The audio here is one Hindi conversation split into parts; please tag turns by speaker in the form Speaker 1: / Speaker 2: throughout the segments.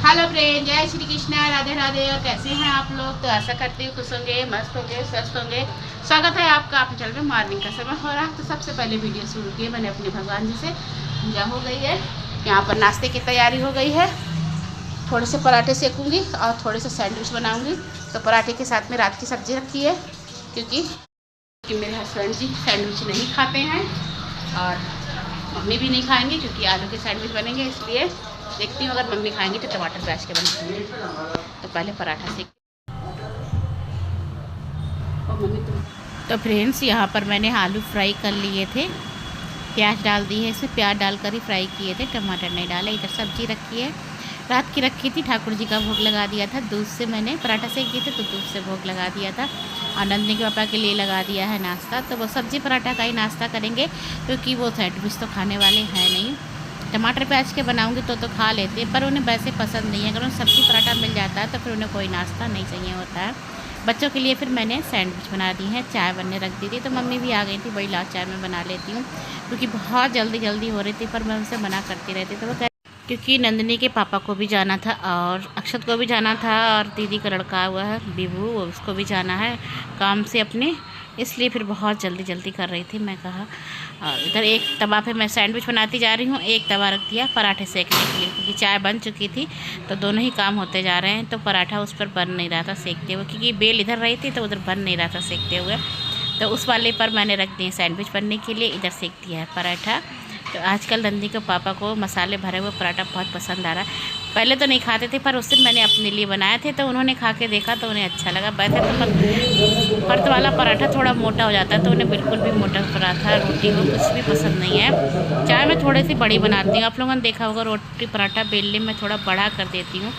Speaker 1: हेलो फ्रेंड, जय श्री कृष्णा, राधे राधे। और कैसे हैं आप लोग? तो आशा करती हूँ खुश होंगे, मस्त होंगे, स्वस्थ होंगे। स्वागत है आपका अपने चैनल में। मॉर्निंग का समय हो रहा है, तो सबसे पहले वीडियो शुरू की मैंने अपने भगवान जी से। पूजा हो गई है, यहाँ पर नाश्ते की तैयारी हो गई है। थोड़े से पराठे सेकूँगी और थोड़े से सैंडविच बनाऊँगी। तो पराठे के साथ में रात की सब्जी रखी है, क्योंकि मेरे हस्बैंड जी सैंडविच नहीं खाते हैं और मम्मी भी नहीं खाएंगे, क्योंकि आलू के सैंडविच बनेंगे। इसलिए देखती हूँ, अगर मम्मी खाएंगी तो टमाटर प्याज के बनाएंगे। तो पहले पराठा सेक। और मम्मी तो फ्रेंड्स, यहाँ पर मैंने आलू फ्राई कर लिए थे, प्याज डाल दी है, इसमें प्याज डालकर ही फ्राई किए थे, टमाटर नहीं डाला। इधर सब्जी रखी है, रात की रखी थी, ठाकुर जी का भोग लगा दिया था। दूध से मैंने पराठा सेक दिए थे, तो दूध से भोग लगा दिया था। आनंदनी के पापा के लिए लगा दिया है नाश्ता। तो वो सब्जी पराठा का ही नाश्ता करेंगे, क्योंकि वो सैंडविच तो खाने वाले हैं नहीं। टमाटर प्याज के बनाऊंगी तो खा लेते हैं, पर उन्हें वैसे पसंद नहीं है। अगर उन्हें सब्जी पराठा मिल जाता है तो फिर उन्हें कोई नाश्ता नहीं चाहिए होता है। बच्चों के लिए फिर मैंने सैंडविच बना दी है, चाय बनने रख दी थी। तो मम्मी भी आ गई थी, वही ला चाय मैं बना लेती हूँ, क्योंकि बहुत जल्दी हो रही थी, पर मैं उनसे मना करती रहती। तो वो क्योंकि नंदिनी के पापा को भी जाना था और अक्षत को भी जाना था, और दीदी का लड़का हुआ है विभू, उसको भी जाना है काम से अपने, इसलिए फिर बहुत जल्दी कर रही थी। मैं कहा, और इधर एक तवा पे मैं सैंडविच बनाती जा रही हूँ, एक तवा रख दिया पराठे सेकने के लिए, क्योंकि चाय बन चुकी थी। तो दोनों ही काम होते जा रहे हैं। तो पराठा उस पर बन नहीं रहा था सेकते हुए, क्योंकि बेल इधर रही थी तो उधर बन नहीं रहा था सेकते हुए। तो उस वाले पर मैंने रख दिए सैंडविच बनने के लिए, इधर सेक दिया है पराठा। तो आजकल नंदी के पापा को मसाले भरे हुए पराठा बहुत पसंद आ रहा है। पहले तो नहीं खाते थे, पर उस दिन मैंने अपने लिए बनाए थे, तो उन्होंने खा के देखा तो उन्हें अच्छा लगा। वैसे तो परत वाला पराठा थोड़ा मोटा हो जाता है, तो उन्हें बिल्कुल भी मोटा पराठा, रोटी हो, कुछ भी पसंद नहीं है। चाय मैं थोड़ी सी बड़ी बनाती हूँ, आप लोगों ने देखा होगा रोटी पराठा बेलने में थोड़ा बड़ा कर देती हूँ।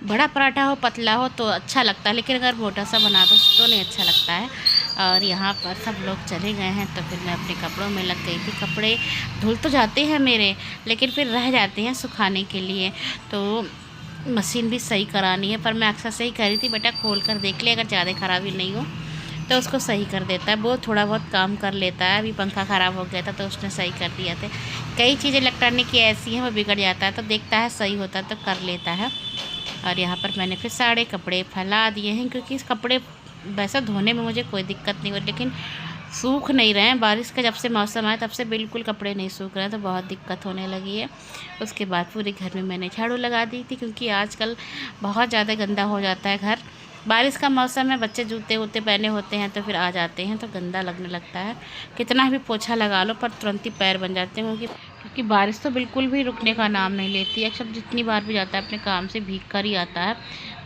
Speaker 1: बड़ा पराठा हो, पतला हो तो अच्छा लगता है, लेकिन अगर मोटा सा बना दो तो नहीं अच्छा लगता है। और यहाँ पर सब लोग चले गए हैं, तो फिर मैं अपने कपड़ों में लग गई थी। कपड़े धुल तो जाते हैं मेरे, लेकिन फिर रह जाते हैं सुखाने के लिए। तो मशीन भी सही करानी है, पर मैं अक्सर सही कह रही थी, बेटा खोल कर देख ले, अगर ज़्यादा ख़राबी नहीं हो तो उसको सही कर देता है। वो थोड़ा बहुत काम कर लेता है। अभी पंखा ख़राब हो गया था तो उसने सही कर दिया था। कई चीज़ें इलेक्ट्रॉनिक की ऐसी हैं, वो बिगड़ जाता है तो देखता है सही होता है तो कर लेता है। और यहाँ पर मैंने फिर सारे कपड़े फैला दिए हैं, क्योंकि इस कपड़े वैसे धोने में मुझे कोई दिक्कत नहीं हुई, लेकिन सूख नहीं रहे हैं। बारिश का जब से मौसम आया तब से बिल्कुल कपड़े नहीं सूख रहे हैं, तो बहुत दिक्कत होने लगी है। उसके बाद पूरे घर में मैंने झाड़ू लगा दी थी, क्योंकि आजकल बहुत ज़्यादा गंदा हो जाता है घर। बारिश का मौसम है, बच्चे जूते वूते पहने होते हैं तो फिर आ जाते हैं तो गंदा लगने लगता है। कितना भी पोछा लगा लो, पर तुरंत ही पैर बन जाते हैं, क्योंकि बारिश तो बिल्कुल भी रुकने का नाम नहीं लेती है। अक्सर जितनी बार भी जाता है अपने काम से भीग कर ही आता है।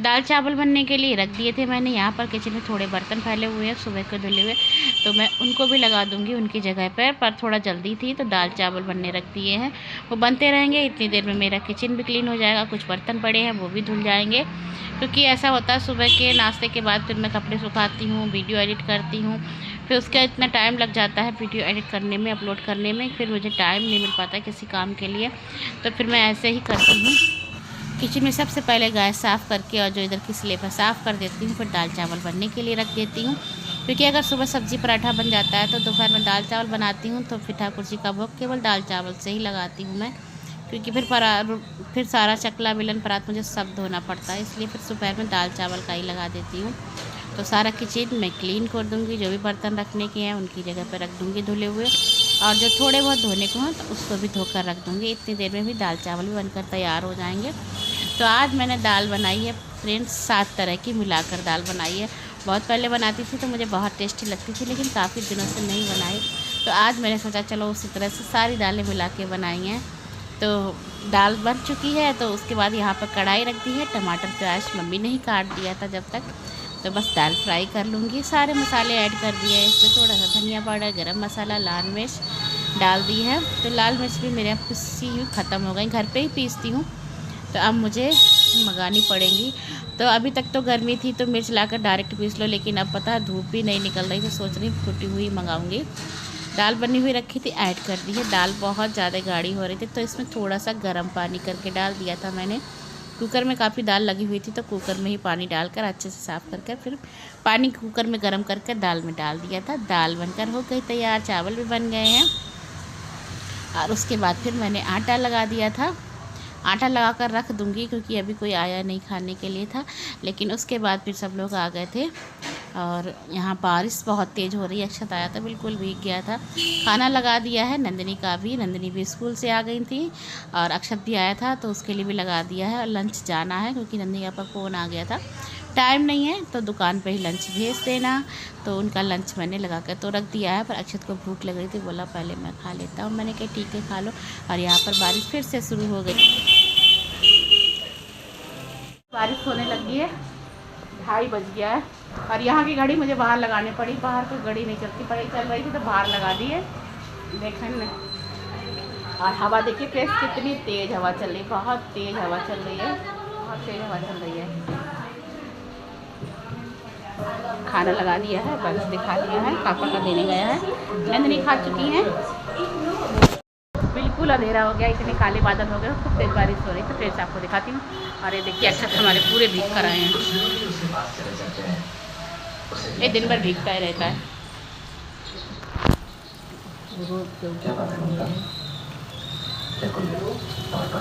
Speaker 1: दाल चावल बनने के लिए रख दिए थे मैंने। यहाँ पर किचन में थोड़े बर्तन फैले हुए हैं सुबह के धुले हुए, तो मैं उनको भी लगा दूँगी उनकी जगह पर थोड़ा जल्दी थी तो दाल चावल बनने रख दिए हैं। वो बनते रहेंगे, इतनी देर में मेरा किचन भी क्लीन हो जाएगा। कुछ बर्तन पड़े हैं वो भी धुल जाएंगे, क्योंकि ऐसा होता है सुबह के नाश्ते के बाद फिर मैं कपड़े सुखाती हूँ, वीडियो एडिट करती हूँ, फिर उसका इतना टाइम लग जाता है वीडियो एडिट करने में, अपलोड करने में, फिर मुझे टाइम नहीं मिल पाता किसी काम के लिए। तो फिर मैं ऐसे ही करती हूँ। किचन में सबसे पहले गैस साफ़ करके और जो इधर की स्लेब है साफ़ कर देती हूँ, फिर दाल चावल बनने के लिए रख देती हूँ। क्योंकि अगर सुबह सब्जी पराठा बन जाता है तो दोपहर में दाल चावल बनाती हूँ, तो फिर ठाकुर जी का भोग केवल दाल चावल से ही लगाती हूँ मैं, क्योंकि फिर सारा चकला बेलन परात मुझे सब धोना पड़ता है, इसलिए फिर दोपहर में दाल चावल का ही लगा देती हूँ। तो सारा किचन मैं क्लीन कर दूँगी, जो भी बर्तन रखने के हैं उनकी जगह पर रख दूँगी धुले हुए, और जो थोड़े बहुत धोने को हैं तो उसको भी धोकर रख दूँगी। इतनी देर में भी दाल चावल भी बनकर तैयार हो जाएंगे। तो आज मैंने दाल बनाई है फ्रेंड्स, 7 तरह की मिलाकर दाल बनाई है। बहुत पहले बनाती थी तो मुझे बहुत टेस्टी लगती थी, लेकिन काफ़ी दिनों से नहीं बनाई, तो आज मैंने सोचा चलो उसी तरह से सारी दालें मिला के बनाई हैं। तो दाल बन चुकी है, तो उसके बाद यहाँ पर कढ़ाई रख दी है। टमाटर प्याज मम्मी ने ही काट दिया था जब तक, तो बस दाल फ्राई कर लूँगी। सारे मसाले ऐड कर दिए हैं, इसमें थोड़ा सा धनिया पाउडर, गरम मसाला, लाल मिर्च डाल दी है। तो लाल मिर्च भी मेरे यहाँ पिसी हुई ख़त्म हो गई, घर पे ही पीसती हूँ, तो अब मुझे मंगानी पड़ेंगी। तो अभी तक तो गर्मी थी तो मिर्च लाकर डायरेक्ट पीस लो, लेकिन अब पता है धूप भी नहीं निकल रही, तो सोच रही टूटी हुई मंगाऊंगी। दाल बनी हुई रखी थी, ऐड कर दी है। दाल बहुत ज़्यादा गाढ़ी हो रही थी, तो इसमें थोड़ा सा गर्म पानी करके डाल दिया था मैंने। कुकर में काफ़ी दाल लगी हुई थी, तो कुकर में ही पानी डालकर अच्छे से साफ़ करके फिर पानी कुकर में गर्म करके दाल में डाल दिया था। दाल बनकर हो गई तैयार, चावल भी बन गए हैं। और उसके बाद फिर मैंने आटा लगा दिया था। आटा लगा कर रख दूँगी क्योंकि अभी कोई आया नहीं खाने के लिए था। लेकिन उसके बाद फिर सब लोग आ गए थे और यहाँ बारिश बहुत तेज़ हो रही है। अक्षत आया था, बिल्कुल भीग गया था। खाना लगा दिया है नंदिनी का भी, नंदिनी भी स्कूल से आ गई थी और अक्षत भी आया था तो उसके लिए भी लगा दिया है। और लंच जाना है क्योंकि नंदिनी का फ़ोन आ गया था, टाइम नहीं है तो दुकान पे ही लंच भेज देना। तो उनका लंच मैंने लगा कर तो रख दिया है, पर अक्षत को भूख लग रही थी, बोला पहले मैं खा लेता हूँ। मैंने कहा ठीक है खा लो। और यहाँ पर बारिश फिर से शुरू हो गई, बारिश होने लगी है। 2:30 बज गया है और यहाँ की घड़ी मुझे बाहर लगानी पड़ी, बाहर कोई घड़ी नहीं चलती पड़ी, चल रही थी तो बाहर लगा दी है। देखें न, और हवा देखिए फ्रेश, कितनी तेज़ हवा चल रही है, बहुत तेज़ हवा चल रही है, बहुत तेज़ हवा चल रही है। खाना लगा दिया है, बस दिखा दिया है, पापा का देने गया है, नंदिनी खा चुकी हैं। बिल्कुल अंधेरा हो गया, इतने काले बादल हो गए, खूब तेज बारिश हो रही, तो फिर से आपको दिखाती हूँ। और ये देखिए अक्षत हमारे पूरे भीग कर आए हैं, ये दिन भर भीगता ही रहता है।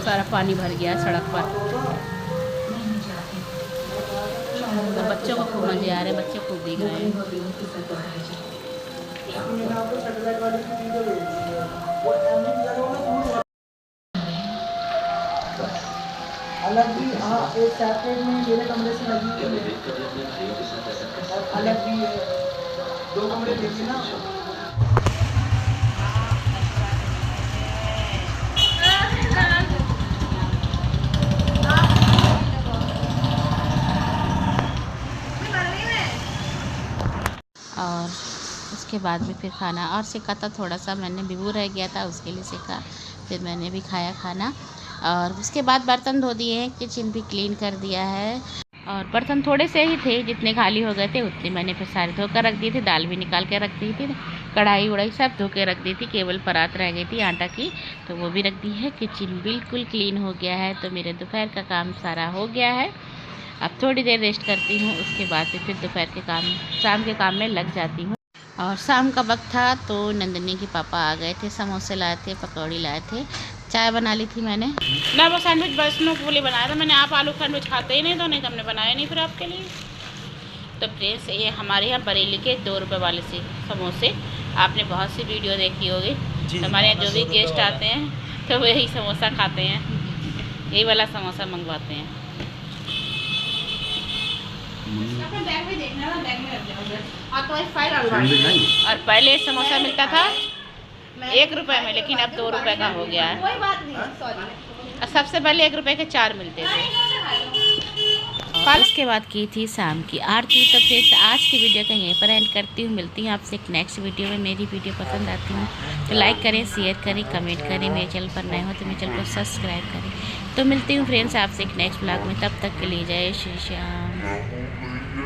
Speaker 1: सारा पानी भर गया सड़क पर, तो बच्चों को खूब मज़े आ रहे हैं, बच्चे खूब भीग रहे हैं। अलग भी एक सेपरेट में मेरे कमरे से लगी हुई है, अलग भी 2 कमरे देखिए ना। और उसके बाद में फिर खाना और सेका था, थोड़ा सा मैंने भिगू रह गया था उसके लिए सेका, फिर मैंने भी खाया खाना। और उसके बाद बर्तन धो दिए हैं, किचन भी क्लीन कर दिया है। और बर्तन थोड़े से ही थे, जितने खाली हो गए थे उतने मैंने फिर सारे धो कर रख दिए थे। दाल भी निकाल के रख दी थी, कढ़ाई उड़ाई सब धो के रख दी थी, केवल परात रह गई थी आटा की, तो वो भी रख दी है। किचन बिल्कुल क्लीन हो गया है, तो मेरे दोपहर का काम सारा हो गया है। अब थोड़ी देर रेस्ट करती हूँ, उसके बाद फिर दोपहर के काम, शाम के काम में लग जाती हूँ। और शाम का वक्त था तो नंदिनी के पापा आ गए थे, समोसे लाए थे, पकौड़ी लाए थे, चाय बना ली थी मैंने ना। वो सैंडविच वैष्णो के लिए बनाया था मैंने, आप आलू सैंडविच खाते ही नहीं तो, नहीं तो हमने बनाया नहीं फिर आपके लिए। तो प्लीज़ ये हमारे यहाँ बरेली के 2 रुपये वाले से समोसे, आपने बहुत सी वीडियो देखी होगी, हमारे यहाँ जो भी गेस्ट आते हैं तो वही समोसा खाते हैं, यही वाला समोसा मंगवाते हैं। और पहले समोसा मिलता था 1 रुपये में, लेकिन अब 2 रुपये का हो गया है। कोई बात नहीं, सॉरी। और सबसे पहले 1 रुपये के 4 मिलते थे। और उसके बाद की थी शाम की आरती। तो फिर आज की वीडियो का यहीं पर एंड करती हूँ, मिलती हूँ आपसे एक नेक्स्ट वीडियो में। मेरी वीडियो पसंद आती हूँ तो लाइक करें, शेयर करें, कमेंट करें। मेरे चैनल पर नए हो तो मेरे चैनल को सब्सक्राइब करें। तो मिलती हूँ फ्रेंड्स आपसे एक नेक्स्ट ब्लॉग में, तब तक के लिए जय श्री श्याम।